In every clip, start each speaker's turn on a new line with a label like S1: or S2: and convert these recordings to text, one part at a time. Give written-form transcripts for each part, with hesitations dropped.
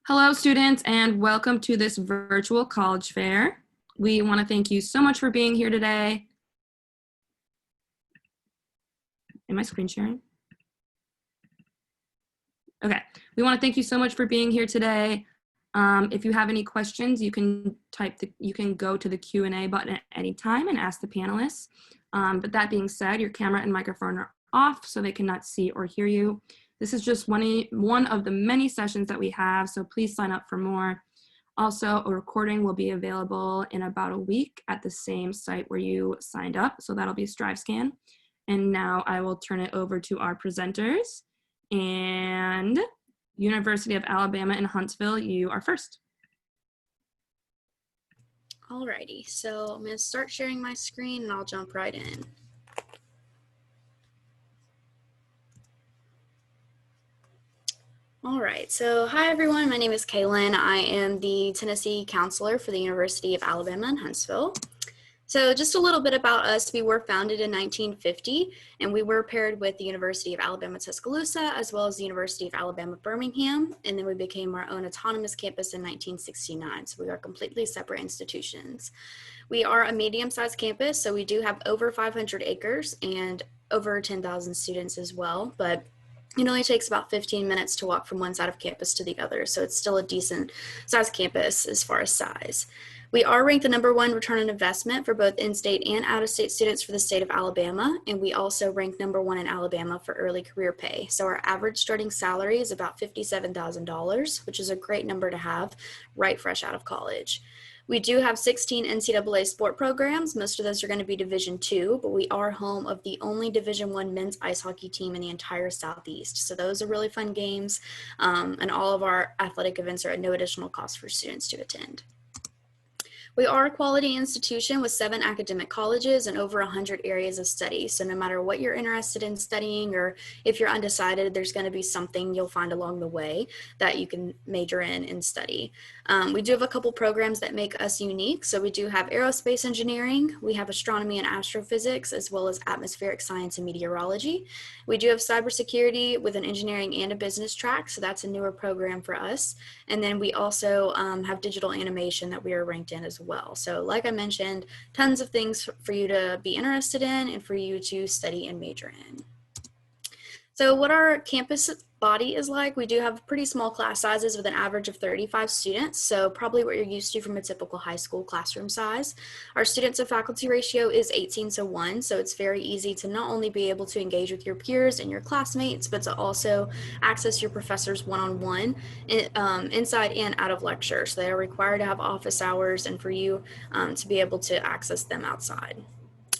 S1: Hello, students, and welcome to this virtual college fair. We want to thank you so much for being here today. Am I screen sharing? Okay. We want to thank you so much for being here today. If you have any questions, you can go to the Q&A button at any time and ask the panelists. But that being said, your camera and microphone are off so they cannot see or hear you. This is just one of the many sessions that we have, so please sign up for more. Also, a recording will be available in about a week at the same site where you signed up, so that'll be StriveScan. And now I will turn it over to our presenters. And University of Alabama in Huntsville, you are first.
S2: Alrighty, so I'm going to start sharing my screen and I'll jump right in. All right, so hi everyone, my name is Kaylin. I am the Tennessee counselor for the University of Alabama in Huntsville. So just a little bit about us. We were founded in 1950 and we were paired with the University of Alabama Tuscaloosa as well as the University of Alabama Birmingham, and then we became our own autonomous campus in 1969. So we are completely separate institutions. We are a medium-sized campus, so we do have over 500 acres and over 10,000 students as well, but it only takes about 15 minutes to walk from one side of campus to the other, so it's still a decent sized campus as far as size. We are ranked the #1 return on investment for both in-state and out-of-state students for the state of Alabama, and we also rank #1 in Alabama for early career pay. So our average starting salary is about $57,000, which is a great number to have right fresh out of college. We do have 16 NCAA sport programs. Most of those are going to be Division II, but we are home of the only Division I men's ice hockey team in the entire Southeast. So those are really fun games, and all of our athletic events are at no additional cost for students to attend. We are a quality institution with 7 academic colleges and over 100 areas of study. So no matter what you're interested in studying or if you're undecided, there's going to be something you'll find along the way that you can major in and study. We do have a couple programs that make us unique. So we do have aerospace engineering, we have astronomy and astrophysics, as well as atmospheric science and meteorology. We do have cybersecurity with an engineering and a business track. So that's a newer program for us. And then we also have digital animation that we are ranked in as well. So like I mentioned, tons of things for you to be interested in and for you to study and major in. So what our campus body is like, we do have pretty small class sizes with an average of 35 students, so probably what you're used to from a typical high school classroom size. Our student to faculty ratio is 18:1, so it's very easy to not only be able to engage with your peers and your classmates, but to also access your professors one-on-one inside and out of lecture. So they are required to have office hours and for you to be able to access them outside.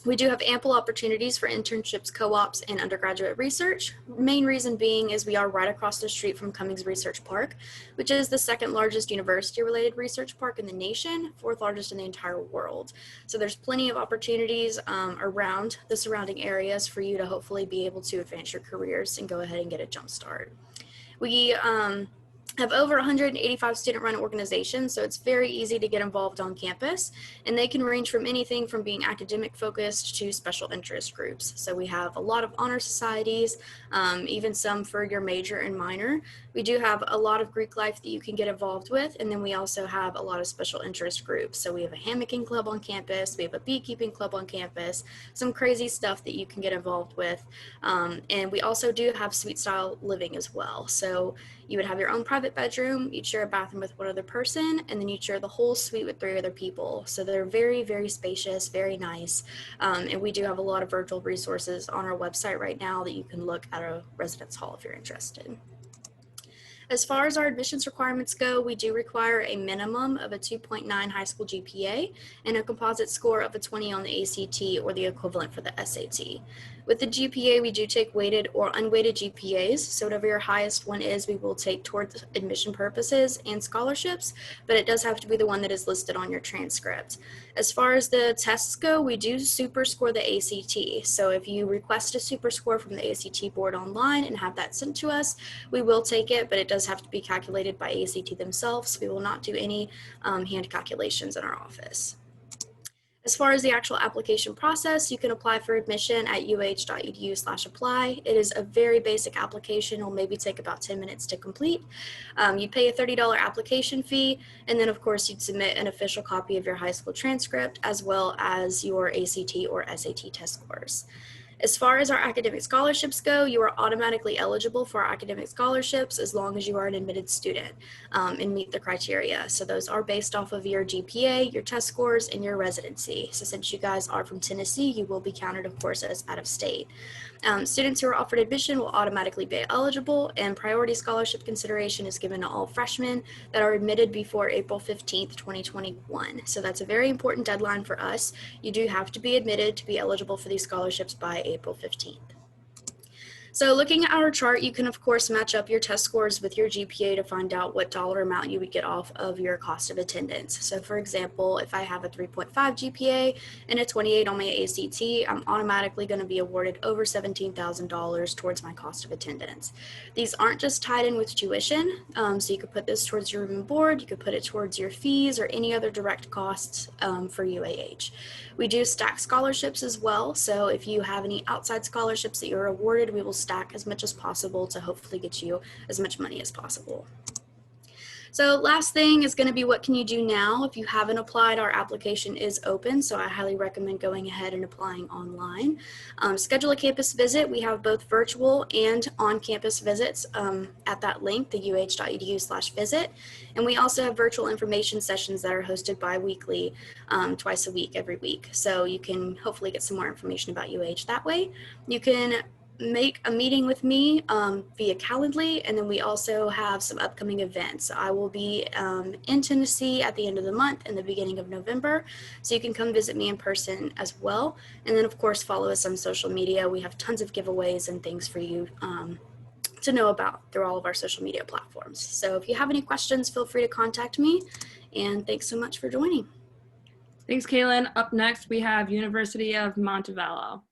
S2: We do have ample opportunities for internships, co-ops, and undergraduate research. Main reason being is we are right across the street from Cummings Research Park, which is the 2nd largest university-related research park in the nation, 4th largest in the entire world. So there's plenty of opportunities around the surrounding areas for you to hopefully be able to advance your careers and go ahead and get a jump start. We have over 185 student-run organizations, so it's very easy to get involved on campus, and they can range from anything from being academic focused to special interest groups. So we have a lot of honor societies, even some for your major and minor. We do have a lot of Greek life that you can get involved with, and then we also have a lot of special interest groups. So we have a hammocking club on campus, we have a beekeeping club on campus, some crazy stuff that you can get involved with, and we also do have suite style living as well. So you would have your own private bedroom, you'd share a bathroom with one other person, and then you'd share the whole suite with 3 other people. So they're very, very spacious, very nice. And we do have a lot of virtual resources on our website right now that you can look at a residence hall if you're interested. As far as our admissions requirements go, we do require a minimum of a 2.9 high school GPA and a composite score of a 20 on the ACT or the equivalent for the SAT. With the GPA, we do take weighted or unweighted GPAs, so whatever your highest one is, we will take towards admission purposes and scholarships, but it does have to be the one that is listed on your transcript. As far as the tests go, we do super score the ACT, so if you request a super score from the ACT board online and have that sent to us, we will take it, but it does have to be calculated by ACT themselves. We will not do any hand calculations in our office. As far as the actual application process, you can apply for admission at uh.edu/apply. It is a very basic application. It will maybe take about 10 minutes to complete. You pay a $30 application fee, and then of course you'd submit an official copy of your high school transcript as well as your ACT or SAT test scores. As far as our academic scholarships go, you are automatically eligible for our academic scholarships as long as you are an admitted student and meet the criteria. So those are based off of your GPA, your test scores, and your residency. So since you guys are from Tennessee, you will be counted, of course, as out of state. Students who are offered admission will automatically be eligible, and priority scholarship consideration is given to all freshmen that are admitted before April 15th, 2021. So that's a very important deadline for us. You do have to be admitted to be eligible for these scholarships by April 15th. So looking at our chart, you can of course match up your test scores with your GPA to find out what dollar amount you would get off of your cost of attendance. So for example, if I have a 3.5 GPA and a 28 on my ACT, I'm automatically going to be awarded over $17,000 towards my cost of attendance. These aren't just tied in with tuition, so you could put this towards your room and board, you could put it towards your fees or any other direct costs for UAH. We do stack scholarships as well, so if you have any outside scholarships that you're awarded, we will stack as much as possible to hopefully get you as much money as possible. So last thing is going to be what can you do now? If you haven't applied, our application is open, so I highly recommend going ahead and applying online. Schedule a campus visit. We have both virtual and on-campus visits at that link, the uh.edu/visit. And we also have virtual information sessions that are hosted bi-weekly, twice a week, every week. So you can hopefully get some more information about UH that way. You can make a meeting with me via Calendly, and then we also have some upcoming events. I will be in Tennessee at the end of the month and the beginning of November, so you can come visit me in person as well. And then of course follow us on social media. We have tons of giveaways and things for you to know about through all of our social media platforms. So if you have any questions, feel free to contact me, and thanks so much for joining.
S1: Thanks, Kaylin. Up next, we have University of Montevallo.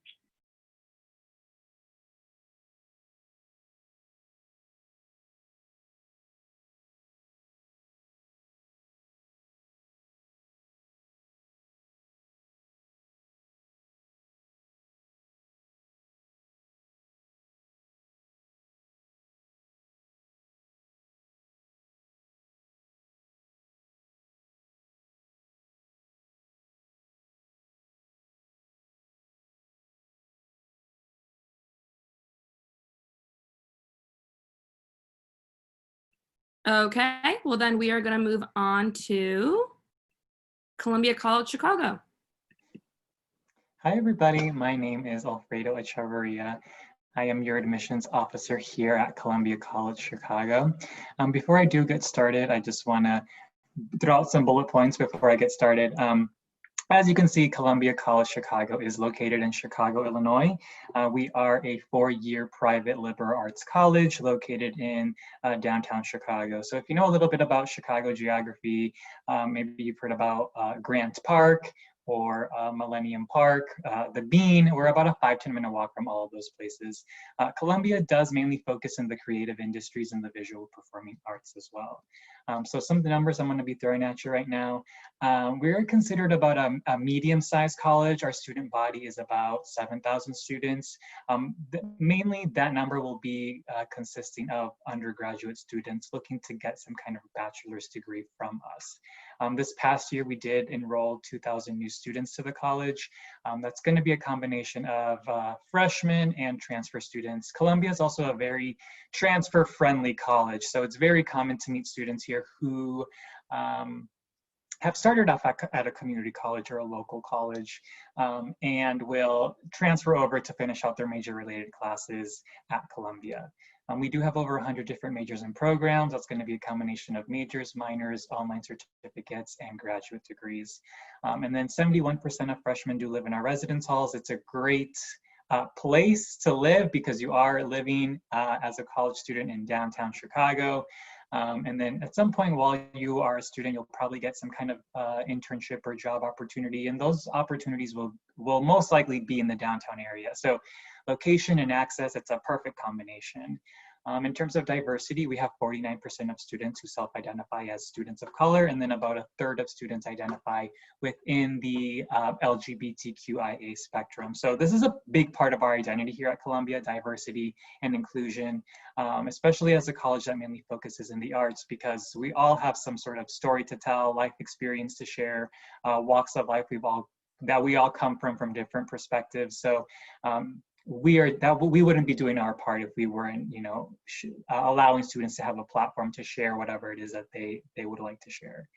S1: Okay, well then we are going to move on to Columbia College Chicago.
S3: Hi, everybody. My name is Alfredo Echeverria. I am your admissions officer here at Columbia College Chicago. Before I do get started, I just want to throw out some bullet points before I get started. As you can see, Columbia College Chicago is located in Chicago, Illinois. We are a 4-year private liberal arts college located in downtown Chicago. So if you know a little bit about Chicago geography, maybe you've heard about Grant Park or Millennium Park, the Bean, we're about a 5-10 minute walk from all of those places. Columbia does mainly focus in the creative industries and the visual performing arts as well. So some of the numbers I'm going to be throwing at you right now. We're considered about a medium-sized college. Our student body is about 7,000 students. Mainly that number will be consisting of undergraduate students looking to get some kind of bachelor's degree from us. This past year, we did enroll 2,000 new students to the college. That's going to be a combination of freshmen and transfer students. Columbia is also a very transfer-friendly college, so it's very common to meet students here who have started off at a community college or a local college and will transfer over to finish out their major-related classes at Columbia. We do have over 100 different majors and programs. That's going to be a combination of majors, minors, online certificates, and graduate degrees. And then 71% of freshmen do live in our residence halls. It's a great place to live because you are living as a college student in downtown Chicago. And then at some point while you are a student, you'll probably get some kind of internship or job opportunity. And those opportunities will most likely be in the downtown area. So location and access, it's a perfect combination. In terms of diversity, we have 49% of students who self-identify as students of color, and then about a third of students identify within the LGBTQIA spectrum. So this is a big part of our identity here at Columbia, diversity and inclusion, especially as a college that mainly focuses in the arts, because we all have some sort of story to tell, life experience to share, walks of life that we all come from different perspectives. So we wouldn't be doing our part if we weren't, allowing students to have a platform to share whatever it is that they would like to share.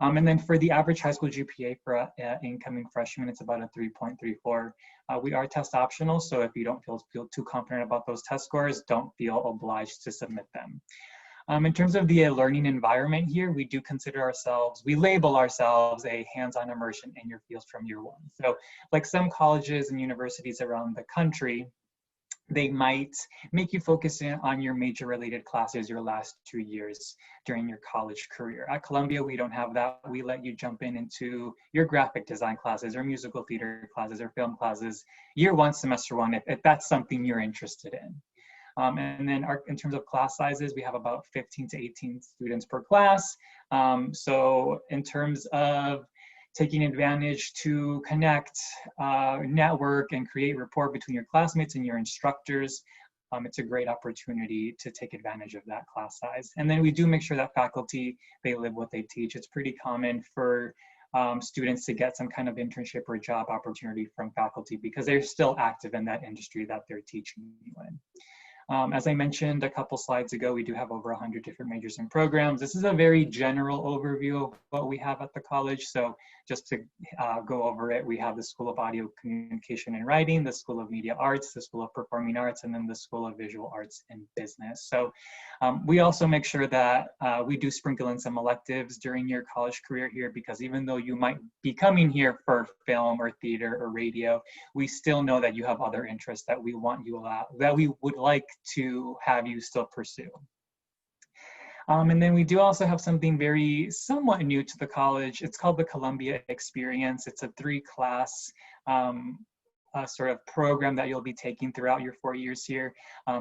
S3: And then for the average high school GPA for incoming freshmen, it's about a 3.34. We are test optional, so if you don't feel too confident about those test scores, don't feel obliged to submit them. In terms of the learning environment here, we label ourselves a hands-on immersion in your fields from year one. So like some colleges and universities around the country, they might make you focus in on your major related classes your last 2 years during your college career. At Columbia, we don't have that. We let you jump into your graphic design classes or musical theater classes or film classes year one, semester one, if that's something you're interested in. And then in terms of class sizes, we have about 15 to 18 students per class. So in terms of taking advantage to connect, network, and create rapport between your classmates and your instructors, it's a great opportunity to take advantage of that class size. And then we do make sure that faculty, they live what they teach. It's pretty common for students to get some kind of internship or job opportunity from faculty because they're still active in that industry that they're teaching you in. As I mentioned a couple slides ago, we do have over 100 different majors and programs. This is a very general overview of what we have at the college. So just to go over it, we have the School of Audio, Communication and Writing, the School of Media Arts, the School of Performing Arts, and then the School of Visual Arts and Business. So we also make sure that we do sprinkle in some electives during your college career here, because even though you might be coming here for film or theater or radio, we still know that you have other interests that we want you that we would like to have you still pursue. And then we do also have something somewhat new to the college. It's called the Columbia Experience. It's a 3-class sort of program that you'll be taking throughout your 4 years here.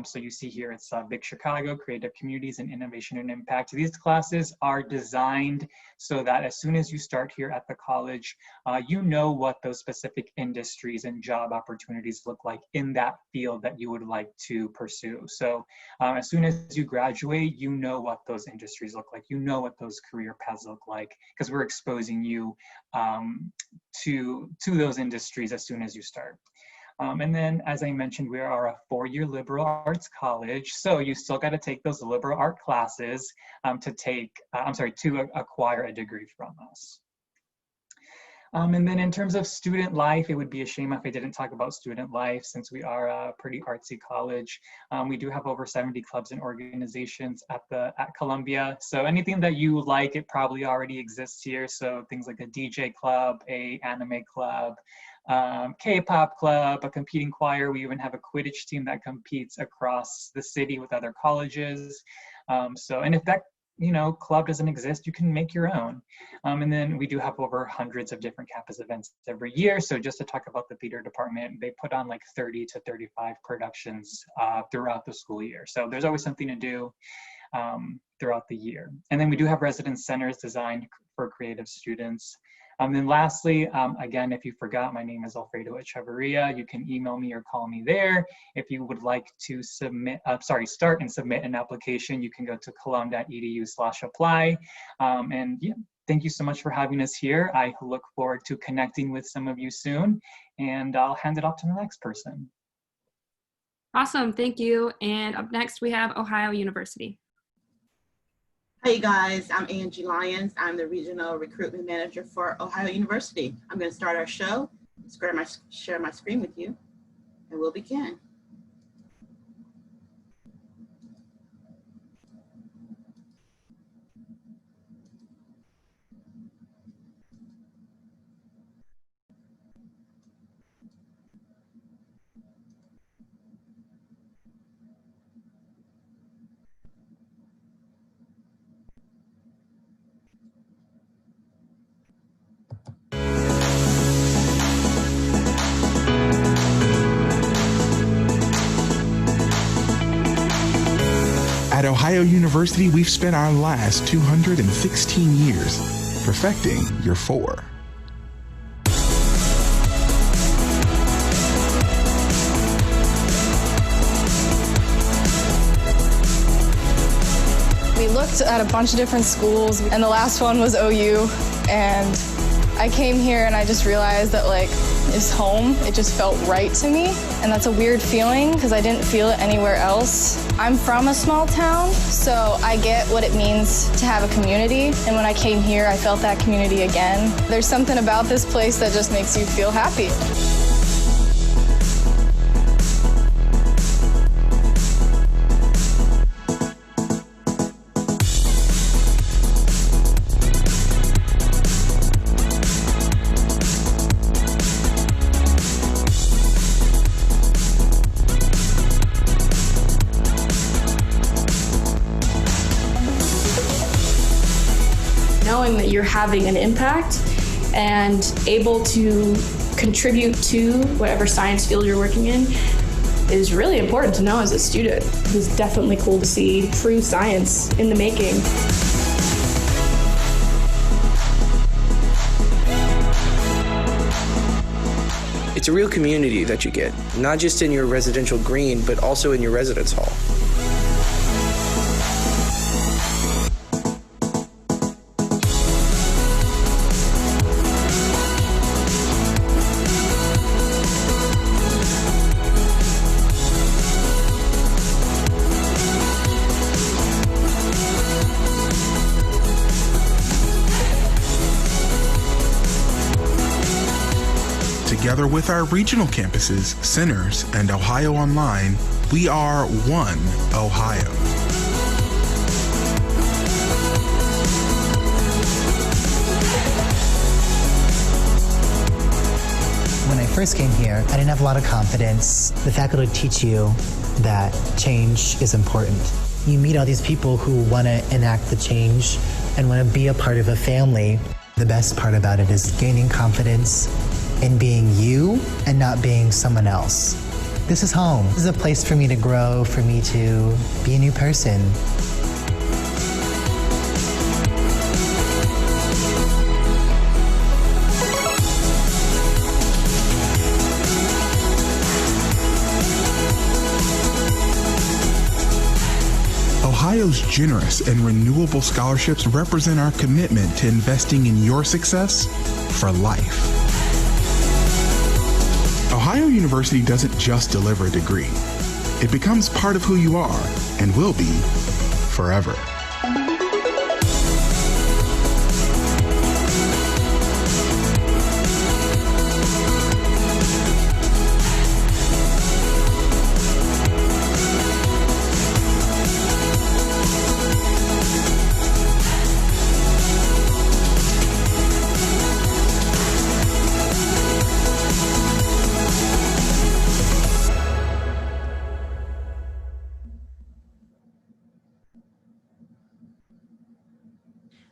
S3: So you see here, it's Big Chicago, Creative Communities, and Innovation and Impact. These classes are designed so that as soon as you start here at the college, you know what those specific industries and job opportunities look like in that field that you would like to pursue. So as soon as you graduate, you know what those industries look like, you know what those career paths look like, because we're exposing you to those industries as soon as you start. And then, as I mentioned, we are a 4-year liberal arts college, so you still got to take those liberal art classes to acquire a degree from us. And then in terms of student life, it would be a shame if I didn't talk about student life, since we are a pretty artsy college. We do have over 70 clubs and organizations at Columbia. So anything that you like, it probably already exists here. So things like a DJ club, a anime club, K-pop club, a competing choir. We even have a Quidditch team that competes across the city with other colleges. And if that club doesn't exist, you can make your own. And then we do have over hundreds of different campus events every year. So just to talk about the theater department, they put on like 30 to 35 productions throughout the school year. So there's always something to do throughout the year. And then we do have residence centers designed for creative students. Then lastly, again, if you forgot, my name is Alfredo Echeverria. You can email me or call me there. If you would like to start and submit an application, you can go to colum.edu/apply. And yeah, thank you so much for having us here. I look forward to connecting with some of you soon, and I'll hand it off to the next person.
S1: Awesome, thank you. And up next, we have Ohio University.
S4: Hey guys, I'm Angie Lyons. I'm the Regional Recruitment Manager for Ohio University. I'm going to start our show, share my screen with you, and we'll begin.
S5: At Ohio University, we've spent our last 216 years perfecting your 4.
S6: We looked at a bunch of different schools, and the last one was OU, and I came here and I just realized that it's home. It just felt right to me, and that's a weird feeling because I didn't feel it anywhere else. I'm from a small town, so I get what it means to have a community, and when I came here, I felt that community again. There's something about this place that just makes you feel happy.
S7: Knowing that you're having an impact and able to contribute to whatever science field you're working in is really important to know as a student. It's definitely cool to see true science in the making.
S8: It's a real community that you get, not just in your residential green, but also in your residence hall.
S5: Together with our regional campuses, centers, and Ohio Online, we are One Ohio.
S9: When I first came here, I didn't have a lot of confidence. The faculty teach you that change is important. You meet all these people who want to enact the change and want to be a part of a family. The best part about it is gaining confidence in being you and not being someone else. This is home. This is a place for me to grow, for me to be a new person.
S5: Ohio's generous and renewable scholarships represent our commitment to investing in your success for life. Ohio University doesn't just deliver a degree. It becomes part of who you are and will be forever.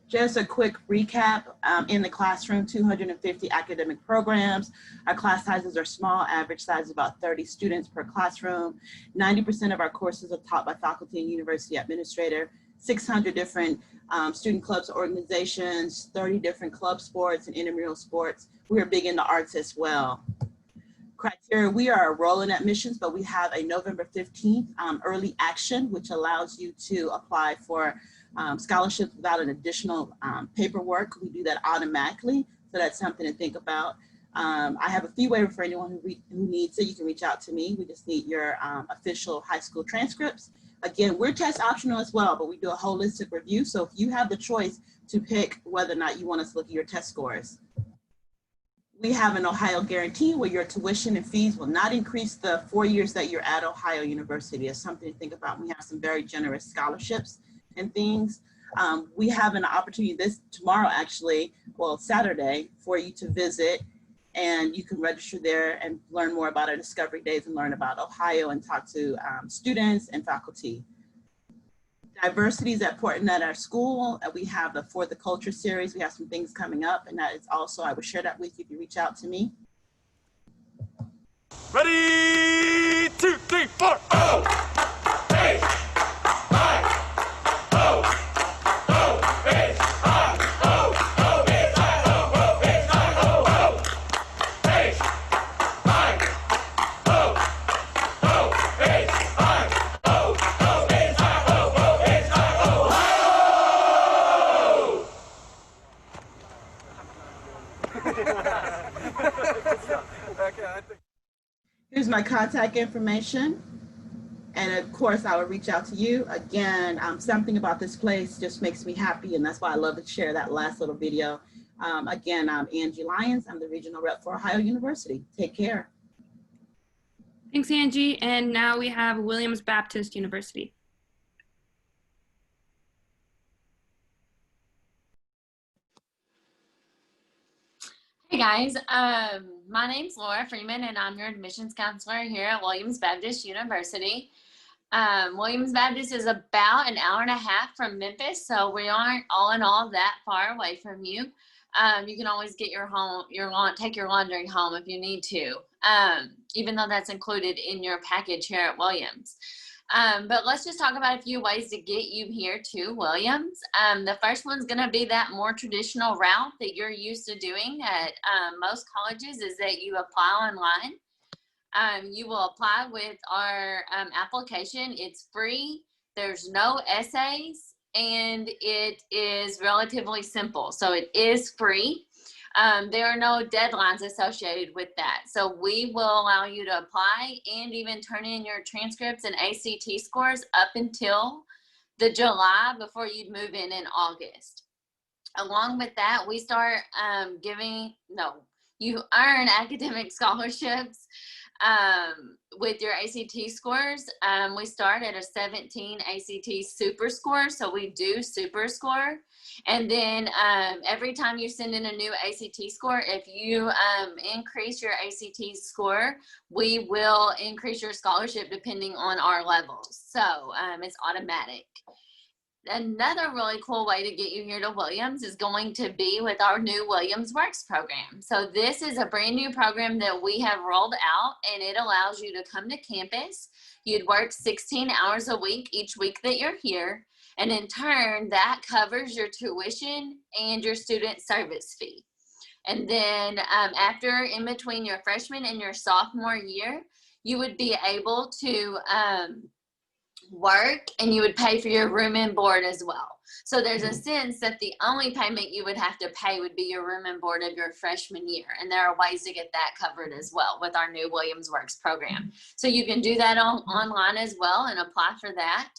S4: Just a quick recap. In the classroom, 250 academic programs. Our class sizes are small. Average size is about 30 students per classroom. 90% of our courses are taught by faculty and university administrator. 600 different student clubs, organizations, 30 different club sports and intramural sports. We are big into arts as well. Criteria, we are rolling admissions, but we have a November 15th early action, which allows you to apply for scholarships without an additional paperwork. We do that automatically, so that's something to think about. I have a fee waiver for anyone who needs it. You can reach out to me. We just need your official high school transcripts. Again, we're test optional as well, but we do a holistic review. So if you have the choice to pick whether or not you want us to look at your test scores. We have an Ohio guarantee where your tuition and fees will not increase the 4 years that you're at Ohio University. It's something to think about. We have some very generous scholarships and things. We have an opportunity tomorrow actually, well, Saturday, for you to visit, and you can register there and learn more about our Discovery Days and learn about Ohio and talk to students and faculty. Diversity is important at our school. We have the For the Culture series. We have some things coming up, and that is also, I would share that with you if you reach out to me.
S10: Ready, 2, 3, 4. Oh! Hey! Bye!
S4: my contact information. And of course, I will reach out to you. Again, something about this place just makes me happy, and that's why I love to share that last little video. Again, I'm Angie Lyons. I'm the regional rep for Ohio University. Take care.
S1: Thanks, Angie. And now we have Williams Baptist University.
S10: Hey guys, my name's Laura Freeman and I'm your admissions counselor here at Williams Baptist University. Williams Baptist is about an hour and a half from Memphis, so we aren't all in all that far away from you. You can always get take your laundry home if you need to, even though that's included in your package here at Williams. But let's just talk about a few ways to get you here to Williams. The first one's going to be that more traditional route that you're used to doing at most colleges, is that you apply online. You will apply with our application. It's free. There's no essays, and it is relatively simple. So it is free. There are no deadlines associated with that. So we will allow you to apply and even turn in your transcripts and ACT scores up until the July before you'd move in August. Along with that, we start you earn academic scholarships with your ACT scores. We start at a 17 ACT super score, so we do super score. And then every time you send in a new ACT score, if you increase your ACT score, we will increase your scholarship depending on our levels. So it's automatic. Another really cool way to get you here to Williams is going to be with our new Williams Works program. So this is a brand new program that we have rolled out, and it allows you to come to campus. You'd work 16 hours a week each week that you're here, and in turn that covers your tuition and your student service fee. And then after, in between your freshman and your sophomore year, you would be able to work, and you would pay for your room and board as well. So there's a sense that the only payment you would have to pay would be your room and board of your freshman year. And there are ways to get that covered as well with our new Williams Works program. So you can do that online as well and apply for that.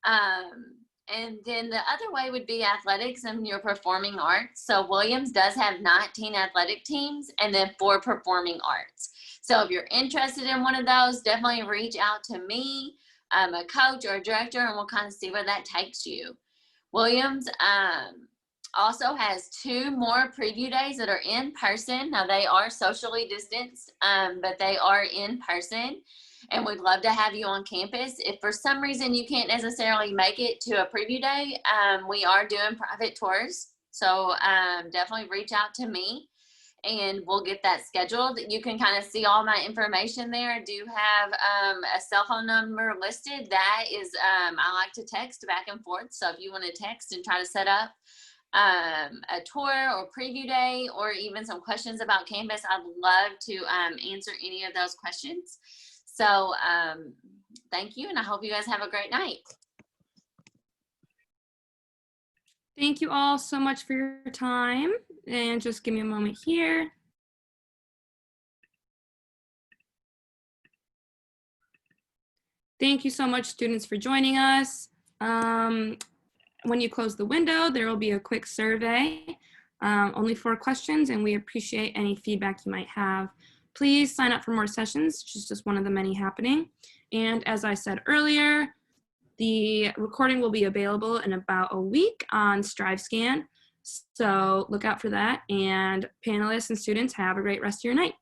S10: And then the other way would be athletics and your performing arts. So Williams does have 19 athletic teams and then 4 performing arts. So if you're interested in one of those, definitely reach out to me, a coach or a director, and we'll kind of see where that takes you. Williams also has 2 more preview days that are in person. Now they are socially distanced, but they are in person, and we'd love to have you on campus. If for some reason you can't necessarily make it to a preview day, we are doing private tours. So definitely reach out to me, and we'll get that scheduled. You can kind of see all my information there. I do have a cell phone number listed. That is, I like to text back and forth. So if you want to text and try to set up a tour or preview day, or even some questions about campus, I'd love to answer any of those questions. So thank you, and I hope you guys have a great night.
S1: Thank you all so much for your time. And just give me a moment here. Thank you so much, students, for joining us. When you close the window, there will be a quick survey, only 4 questions, and we appreciate any feedback you might have. Please sign up for more sessions, which is just one of the many happening. And as I said earlier, the recording will be available in about a week on StriveScan. So look out for that, and panelists and students, have a great rest of your night.